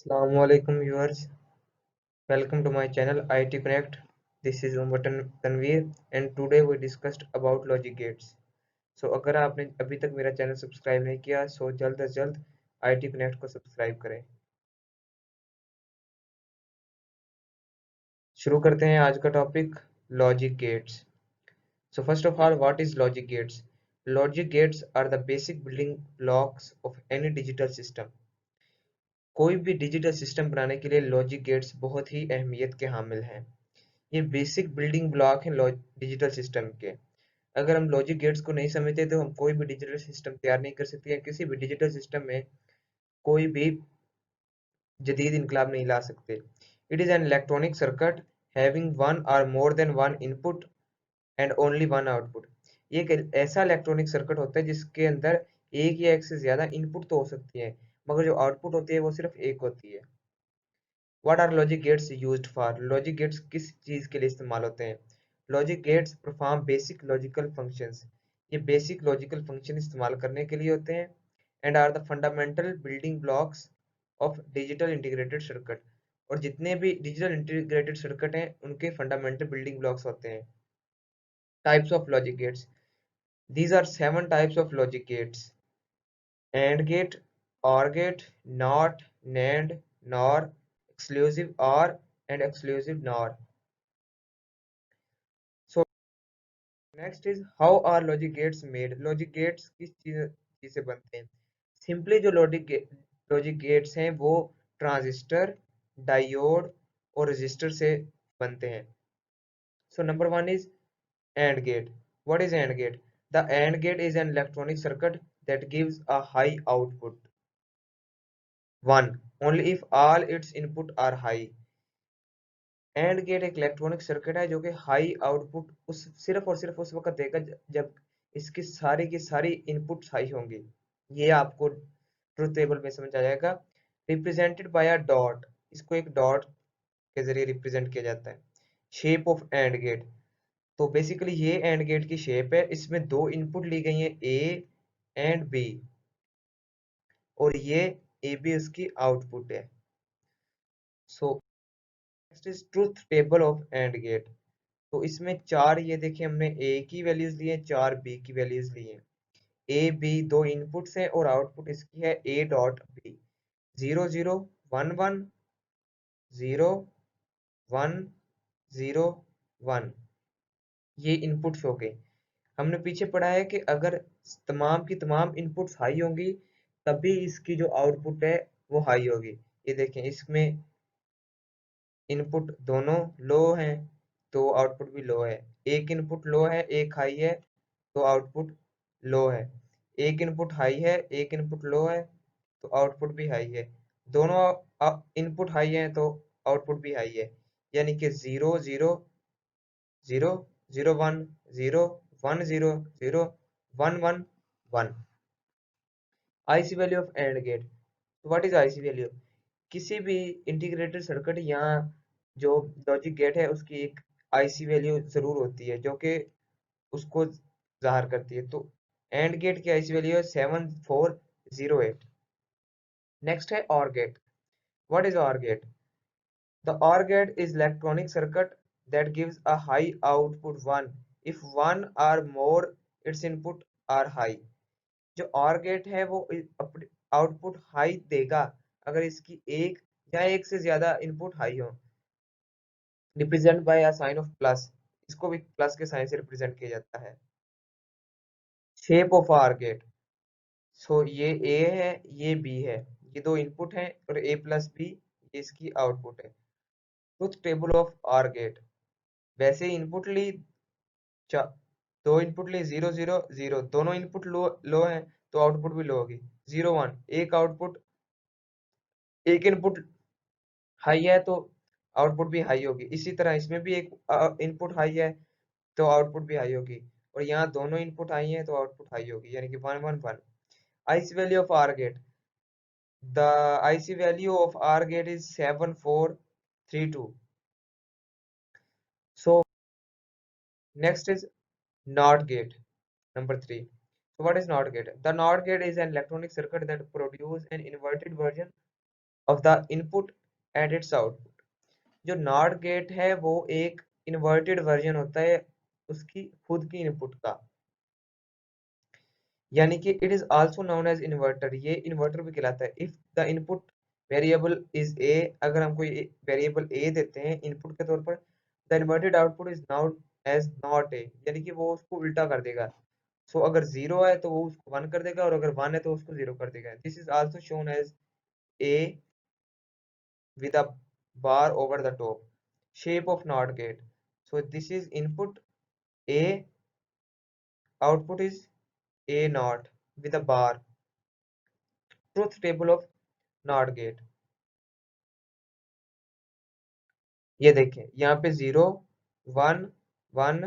Assalamualaikum viewers, welcome to my channel IT Connect. This is Umar Tanveer and today we discussed about logic gates. So अगर आपने अभी तक मेरा channel subscribe नहीं किया सो जल्द से जल्द IT Connect को सब्सक्राइब करें। शुरू करते हैं आज का topic logic gates. So first of all, what is logic gates? Logic gates are the basic building blocks of any digital system. कोई भी डिजिटल सिस्टम बनाने के लिए लॉजिक गेट्स बहुत ही अहमियत के हामिल हैं। ये बेसिक बिल्डिंग ब्लॉक है डिजिटल सिस्टम के। अगर हम लॉजिक गेट्स को नहीं समझते तो हम कोई भी डिजिटल सिस्टम तैयार नहीं कर सकते या किसी भी डिजिटल सिस्टम में कोई भी जदीद इनकलाब नहीं ला सकते। It is an electronic circuit having one or more than one input and only one output. ये एक ऐसा इलेक्ट्रॉनिक सर्किट होता है जिसके अंदर एक या एक से ज्यादा इनपुट तो हो सकती है मगर जो आउटपुट होती है वो सिर्फ एक होती है। What are logic gates used for? Logic gates किस चीज के लिए इस्तेमाल होते हैं? Logic gates perform basic logical functions. ये basic logical function इस्तेमाल करने के लिए होते हैं and are the fundamental building blocks of digital integrated circuit. और जितने भी digital integrated circuit हैं उनके fundamental building blocks होते हैं। Types of logic gates. These are 7 types of logic gates: AND gate, OR gate, NOT, NAND, NOR, exclusive OR and exclusive NOR. So next is how are logic gates made? Logic gates किस चीज से बनते हैं? Simply जो logic gates हैं वो transistor, diode और resistor से बनते हैं। So number one is AND gate. What is AND gate? The AND gate is an electronic circuit that gives a high output. 1. Only if all its input are high. And gate एक electronic circuit है जो कि high output उस सिर्फ और सिर्फ उस वक्त देगा जब इसकी सारी की सारी इनपुट्स हाई होंगी। ये आपको ट्रुथ टेबल में समझ आ जाएगा। रिप्रेजेंटेड बाय अ डॉट, इसको एक डॉट के जरिए रिप्रेजेंट किया जाता है। शेप ऑफ एंड गेट, तो बेसिकली ये एंड गेट की शेप है। इसमें दो इनपुट ली गई है ए एंड बी और ये ए बी उसकी आउटपुट है। So next is truth table of AND gate. तो इसमें चार, ये देखिए हमने ए की वैल्यूज ली है, चार बी की वैल्यूज ली है। ए बी दो इनपुट्स हैं और आउटपुट इसकी है ए डॉट बी। 0 0 1 1 0 1 0 1, ये इनपुट्स हो गए। हमने पीछे पढ़ा है कि अगर तमाम की तमाम इनपुट्स हाई होंगी तभी इसकी जो आउटपुट है वो हाई होगी। ये देखें इसमें इनपुट दोनों लो हैं तो आउटपुट भी लो है। एक इनपुट लो है एक हाई है तो आउटपुट लो है। एक इनपुट हाई है एक इनपुट लो है तो आउटपुट भी हाई है। दोनों इनपुट हाई है तो आउटपुट भी हाई है। यानी कि 0 0 0 0 1 0 0 1 1 1। IC value of AND gate. What is IC value? किसी भी इंटीग्रेटेड सर्किट या जो लॉजिक गेट है उसकी एक आईसी वैल्यू जरूर होती है जो कि उसको जाहिर करती है। तो एंड गेट की आईसी वैल्यू है 7408। नेक्स्ट है or gate. What is or gate? The or gate is electronic circuit that gives a high output 1 if one or more its input are high. जो और गेट है वो output high देगा अगर इसकी एक या एक से ज्यादा इनपुट हाई हो। Represent by a sign of plus, इसको भी प्लस के साइन से रिप्रेजेंट किया जाता है। Shape of are gate. So ये ए है ये बी है, ये दो इनपुट हैं और ए प्लस बी ये इसकी आउटपुट है। Truth table of are gate. वैसे इनपुट ली दो इनपुट ली 0 0 0, दोनों इनपुट लो है तो आउटपुट भी लो होगी। 0 1, एक आउटपुट एक इनपुट हाई है तो आउटपुट भी हाई होगी। इसी तरह इसमें भी एक इनपुट हाई है तो आउटपुट भी हाई होगी और यहाँ दोनों इनपुट हाई है तो आउटपुट हाई होगी यानी कि 1 1 1। IC value of are gate. The IC value of are gate is 7432। So next is NOT gate, number 3. So what is NOT gate? The NOT gate is an electronic circuit that produces an inverted version of the input and it's output. जो not gate है वो एक inverted version होता है उसकी खुद की input का, यानी कि it is also known as inverter, ये इन्वर्टर भी कहलाता है। If the input variable is A, अगर हम कोई वेरिएबल ए देते हैं इनपुट के तौर पर, the inverted output is known as not A, यानी कि वो उसको उल्टा कर देगा। सो अगर जीरो है तो वो उसको वन कर देगा, और अगर वन है तो उसको जीरो कर देगा। This is also shown as A with a bar over the top. Shape of NOT gate. So this is input A, output is A naught with a bar. Truth table of NOT gate. ये देखें यहाँ पे 0 1 1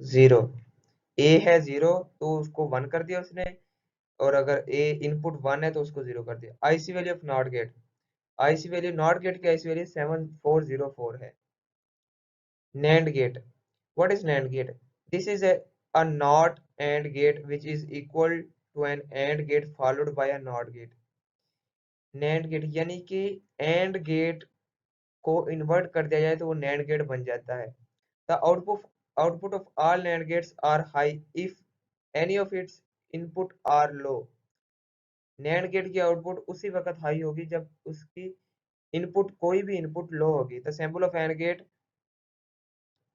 0, A है 0 तो उसको 1 कर दिया उसने, और अगर A इनपुट 1 है तो उसको 0 कर दिया। IC value of not gate, IC value not gate की आईसी वैल्यू 7404 है। NAND gate. What is NAND gate? This is a NOT AND gate which is equal to an AND gate followed by a NOT gate. NAND gate यानी कि AND gate को invert कर दिया जाए तो वो NAND gate बन जाता है। The output of all NAND gates are high if any of its input are low. NAND gate की आउटपुट उसी वक्त हाई होगी जब उसकी इनपुट कोई भी इनपुट लो होगी। The symbol of AND gate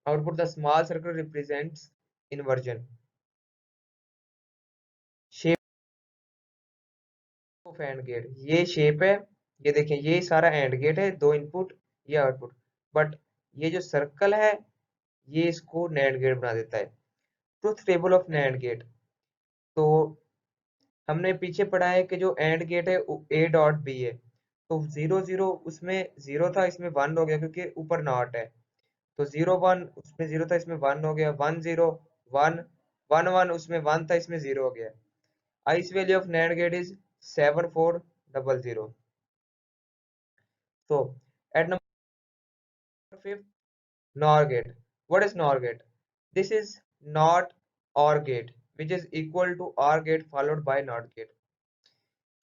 output, the small circle represents inversion. Shape of AND gate, ये शेप है, ये देखें ये सारा एंड गेट है, दो इनपुट ये आउटपुट, बट ये जो सर्कल है ये इसको नैंड गेट बना देता है। Truth table of NAND gate, तो हमने पीछे पढ़ा है कि जो एंड गेट है ए डॉट बी है, तो 0 0 उसमें 0 था इसमें 1 हो गया क्योंकि ऊपर नॉट है, तो 0 1 उसमें 0 था इसमें 1 हो गया, 1 0 1 1 1 उसमें 1 था इसमें 0 हो गया। IC value of NAND gate is 7400। So at number 5th, NOR gate. What is NOR gate? This is not OR gate, which is equal to OR gate followed by NOT gate.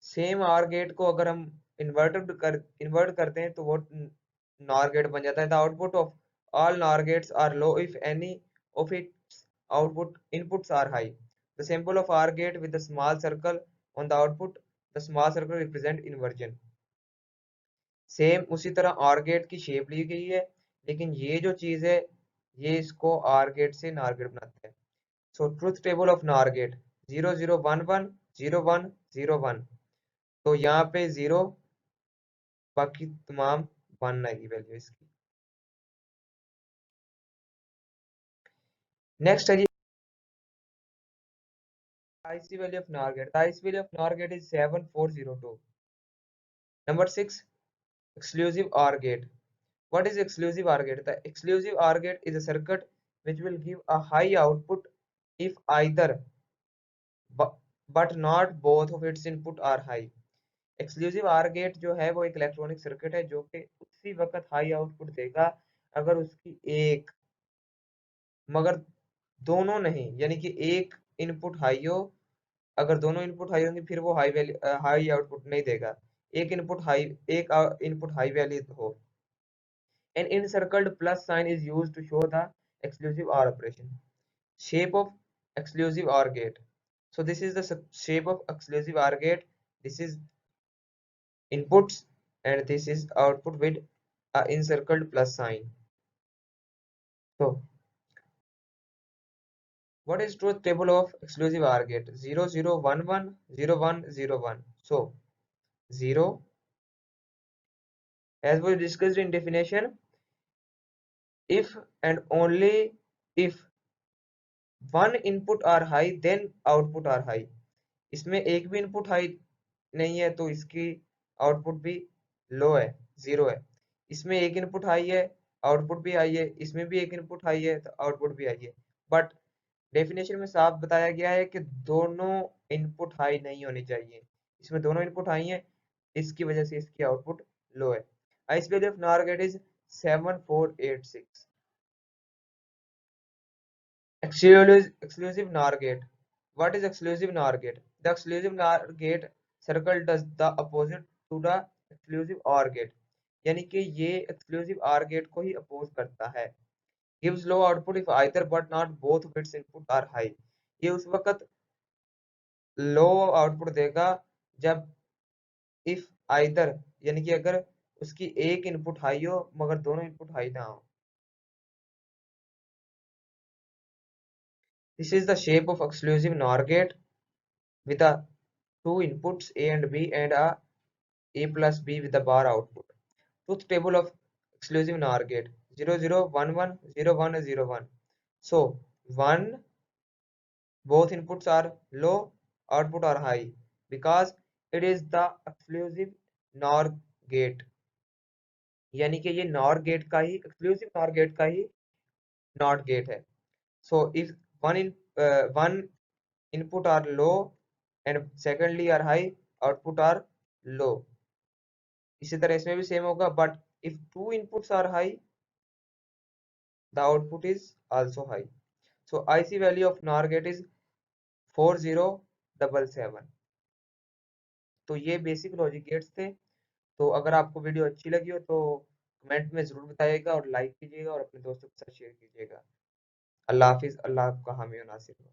Same OR gate को अगर हम invert करते हैं तो वो NOR gate बन जाता है। The output of all NOR gates are low if any of its output inputs are high. The symbol of OR gate with the small circle on the output, the small circle represent inversion. Same उसी तरह are get की shape ली गई है, लेकिन ये जो चीज है ये इसको आर गेट से नार गेट बनाते हैं। सो truth table of NOR gate 0 0 1 1 0 1 0 1, तो यहाँ पे 0, बाकी तमाम 1 आएगी वैल्यू इसकी। नेक्स्ट है जी IC value of NOR gate. IC value of NOR gate is 7402। Number 6, exclusive OR gate. What is exclusive OR gate? The exclusive OR gate is a circuit which will give a high output if either but not both of its input are high. Exclusive OR gate जो है वो एक electronic circuit है जो कि उसी वक्त high output देगा अगर उसकी एक मगर दोनों नहीं, यानी कि एक इनपुट हाई हो, अगर दोनों इनपुट हाई होंगे फिर वो हाई वैल्यू हाई आउटपुट नहीं देगा, एक इनपुट हाई एक इनपुट हाई वैल्यू हो। An encircled plus sign is used to show the exclusive OR operation. Shape of exclusive OR gate. So this is the shape of exclusive OR gate. This is inputs and this is output with a encircled plus sign. So what is truth table of exclusive OR gate? 0 0 1 1 0 1 0 1. So 0, as we discussed in definition, if and only if one input are high then output are high. इसमें एक भी input high नहीं है तो इसकी output भी लो है, 0 है। इसमें एक इनपुट हाई है आउटपुट भी हाई है, इसमें भी एक इनपुट हाई है तो आउटपुट भी हाई है। बट डेफिनेशन में साफ बताया गया है कि दोनों इनपुट हाई नहीं होनी चाहिए, इसमें दोनों इनपुट हाई है, इसकी वजह से इसकी आउटपुट लो है। IC value of NOR gate is 7486। Exclusive NOR gate. What is exclusive NOR gate? The exclusive NOR gate circle does the opposite to the exclusive OR gate, यानी कि ये exclusive OR gate को ही oppose करता है। Gives low output if either but not both of its input are high, ये उस वक्त low output देगा जब इफ आइदर, यानी कि अगर उसकी एक इनपुट हाई हो मगर दोनों इनपुट हाई ना हो। This is the shape of exclusive NOR gate with the two inputs A and B and A plus B with the bar output. Truth table of exclusive NOR gate 0 0 1 1 0 1 0 1. So 1, both inputs are low, output are high because it is the exclusive NOR gate, यानी कि ये NOR gate का ही exclusive NOR gate का ही NOT gate है। So if one input are low and secondly are high, output are low। इसी तरह इसमें भी सेम होगा, but if two inputs are high the output is also high. So IC value of NOR gate is 4077। तो ये basic logic gates थे। तो अगर आपको वीडियो अच्छी लगी हो तो कमेंट में जरूर बताइएगा और लाइक कीजिएगा और अपने दोस्तों के साथ शेयर कीजिएगा। अल्लाह हाफिज, अल्लाह आपका हामी और नासिर हो।